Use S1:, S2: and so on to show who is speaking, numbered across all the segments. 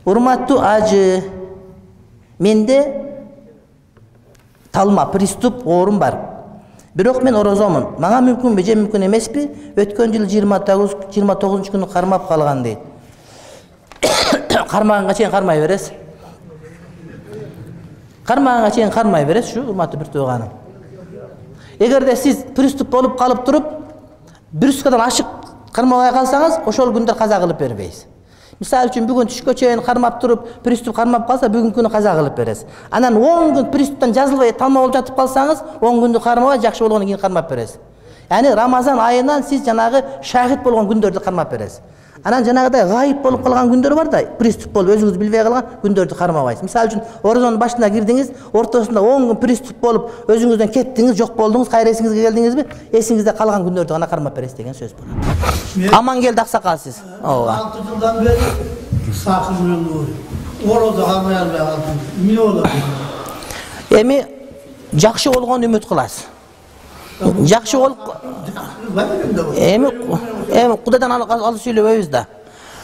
S1: Урматтуу ажы, менде талма, приступ, оорум бар. Бирок мен орозомун. Мага мүмкүнбү же мүмкүн эмеспи? Өткөн жыл 29 күнү кармап калган дейт. Кармаганга чейин кармай бересиз. Кармаганга чейин кармай бересиз, шу урматтуу бир тууганым. Эгерде сиз приступ болуп калып туруп, брюскадан ашык кармабай калсаңыз, ошол күндөр каза кылып бербейсиз. Мисалы үчүн бүгүн түшкө чейин кармап туруп, приступ кармап калса, бүгүнкү күнү каза кылып бересиз. Анан 10 күн приступтан жазылбай талма болуп жатып калсаңыз, 10 күндү кармабай, жакшы болгондон кийин кармап бересиз. Яни Рамазан айынан сиз жанагы шахид болгон күндөрдү кармап бересиз. Анан жанагыдай гайып болуп калган күндөр бар да, приступ болуп өзүңүз билбей калган күндөрдү кармабайсыз. Мисалы үчүн орозонун башына кирдиңиз, ортосунда 10 күн приступ болуп, өзүңүздөн кеттиңиз, жок болдуңуз, кайра эсиңизге келдиңизби? Эсиңизде калган күндөрдү гана кармап бересиз деген сөз болот. Аман келди аксакал сиз.
S2: 6 жылдан бери сакырмын. Орозо кармай албай калдым. Эмне болот?
S1: Эми жакшы болгон үмүт кыласыз. Жакшы болуп эми Кудайдан ал сүйлөбөйбүз да.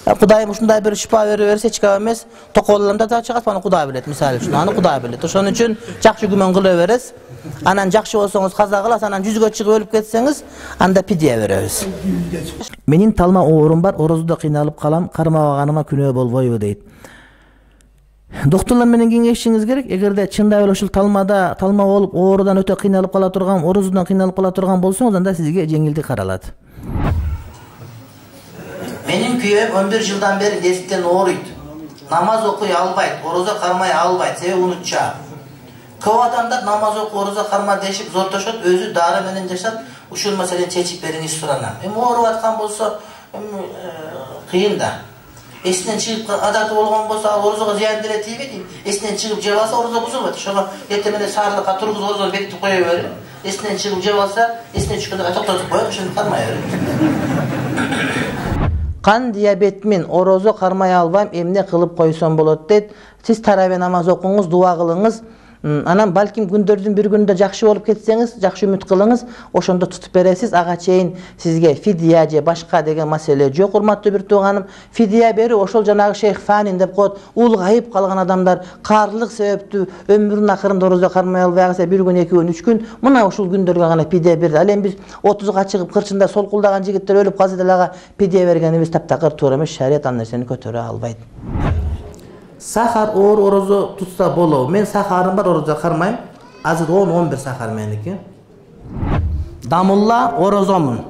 S1: Кудайым ушундай бир шифа берсе чыга эмес, токолунда да чыгат, аны Кудай билет, мисалы үчүн. Аны Кудай билет. Ошон үчүн жакшы күмөн кыла бересиз. Анан жакшы болсоңуз каза кыласыз, анан 100гө чыгып өлүп кетсеңиз, анда пидия беребиз. Менин талма оорум бар, орозодо кыйналып калам, кармабаганыма күнөө болбойбу дейт. Доктурлар менен кеңешишиңиз керек. Эгерде чындап эле ушул талма болуп, оорудан өтө кыйналып кала турган, орозодон кыйналып кала турган болсоңуз, анда сизге жеңилдик каралат. Менин күйөөм 11 жылдан бери десиптен ооруйт. Намаз окуй албайт, орозо кармай албайт, себеби унутча. Көп адамдар намаз окуп, орозо карма дешип зортошот, өзү дары менен жашап, ушул маселени чечип бериңиз суранам. Эми ооруп аткан болсо, кыйын да. Эсинен чыгып адаты болгон болсо, ал орозого зыян деле тийбейт. Эсинен чыгып жеп алса, орозо бузулбайт. Ошого эртең менен саардыкка тургузуп орозо бекитип кое берип, эсинен чыгып жеп алса, эсинен түшкөндө токтотуп коюп, ошону кармай берип. Кан диабетимен орозо кармай албайм, эмне кылып койсом болот дейт. Сиз таравih намаз окуңуз, дуа кылыңыз. Анан балким күндөрдүн бир күнүндө жакшы болуп кетсеңиз, жакшы үмүт кылыңыз, ошондо тутуп бересиз. Ага чейин сизге фидия же башка деген маселе жок, урматтуу бир тууганым. Фидия берүү ошол жанагы шейх фанин деп коет, улгайып калган адамдар каарылык себептүү өмүрүнүн акырында орозо кармай албай калса, бир күн, 2 күн, 3 күн, мына ушул күндөргө гана фидия берди. Ал эми биз 30га чыгып, кырчында солкулдаган жигиттер өлүп калса деле ага фидия бергенибиз таптакыр туура эмес, шарият ал нерсени көтөрө албайт. Сахар орозо тутса болобу? Мен сахарым бар, орозо кармайм. Азыр 10-11 сахар меники. Дамулла орозомун.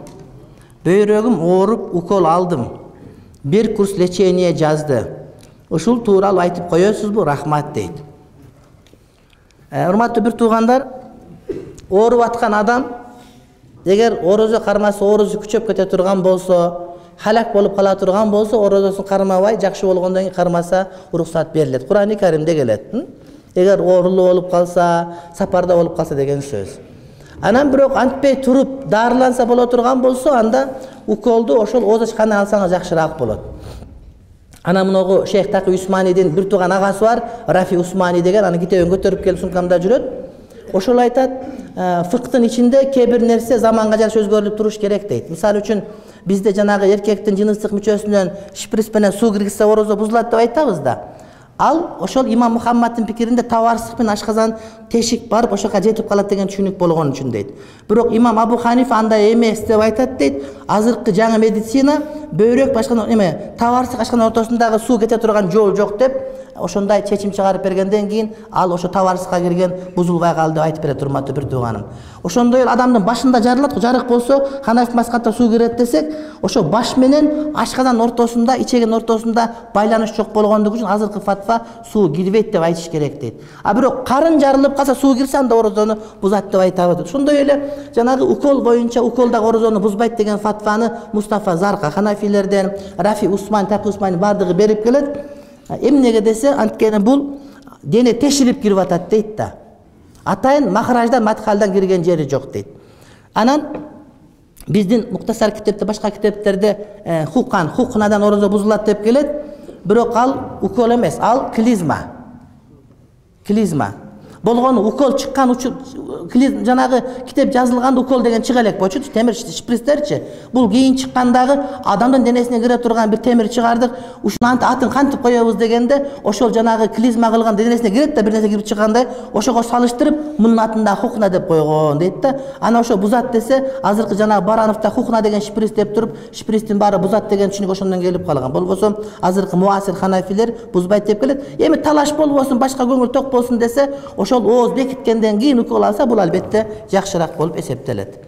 S1: Бөйрөгүм ооруп, укол алдым. Бир курс лечение жазды. Ушул тууралуу айтып коесузбу? Рахмат дейт. Урматтуу бир туугандар, ооруп аткан адам эгер орозо кармаса, оорусу күчөп кете турган болсо, халак болуп кала турган болсо, орозосун кармабай, жакшы болгондон кийин кармаса, уруксат берилет. Кур'ан-ы Каримде келет. Эгер оорулуу болуп калса, сапарда болуп калса деген сөз. Анан бирок антпей туруп, дарыланса боло турган болсо, анда уколду ошол озочканы алсаңыз жакшыраак болот. Анан муногу Шейх Таки Усманидин бир тууган агасы бар, Рафи Усмани деген, аны китебин көтөрүп келип сумкамда жүрөт. Ошол айтат, фыктын ичинде кээ бир нерсе заманга жараша өзгөрүлүп туруш керек дейт. Мисалы үчүн бизде жанагы эркектин жыныстык мүчөсүнөн шприц менен суу киргизсе орозо бузулат деп айтабыз да. Ал ошол имам Мухаммадтын пикиринде таварсык менен ашказан тешик барып ошока жетип калат деген түшүнүк болгон үчүн дейт. Бирок имам Абу Ханифа андай эмес деп айтат дейт. Азыркы жаңы медицина бөйрөк башкан эме, таварсык ашкан ортосундагы суу кете турган жол жок деп ошондой чечим чыгарып бергенден кийин ал ошо таварсыкка кирген бузулбай калды деп айтып берет, урматтуу бир тууганым. Ошондой эле адамдын башында жарылат, жарык болсо, Ханафи мазхабта суу кирет десек, ошо баш менен ашказан ортосунда, ичегин ортосунда байланыш жок болгондугу үчүн азыркы фатва суу кирбейт деп айтыш керек дейт. А бирок карын жарылып калса, суу кирсе, анда орозону бузат деп айтабыз. Ошондой эле жанагы укол боюнча уколдагы орозону бузбайт деген фатваны Мустафа Зарка Ханафилерден, Рафи Усман, Таки Усмани бардыгы берип келет. Эмнеге десе, анткени бул дене тешилип кирип атат дейт да. Атайын махраждан, матхалдан кирген жери жок дейт. Анан биздин муктасар китепте, башка китептерде хукнадан орозо бузулат деп келет. Бирок ал укол эмес, ал клизма. болгону укол чыккан жанагы китеп жазылганда укол деген чыга элек болчу, темир шприцтерчи. Бул кийин чыккандагы адамдын денесине кире турган бир темир чыгардык. Ушунун атын кантип коебуз дегенде, ошол жанагы клизма кылган денесине кирет да бир нерсе кирип чыккандай, ошого салыштырып, мунун атын Хухна деп койгон дейт да. Ана ошо бузат десе, азыркы жанагы Барановда Хухна деген шприц деп туруп, шприцтин баары бузат деген түшүнүк ошондон келип калган. Болбосо азыркы муасир ханафилер бузбайт деп келет. Эми талаш болбосун, башка көңүл ток болсун десе, ошол ооз бекиткенден кийин укол алса, бул албетте жакшыраак болуп эсептелет.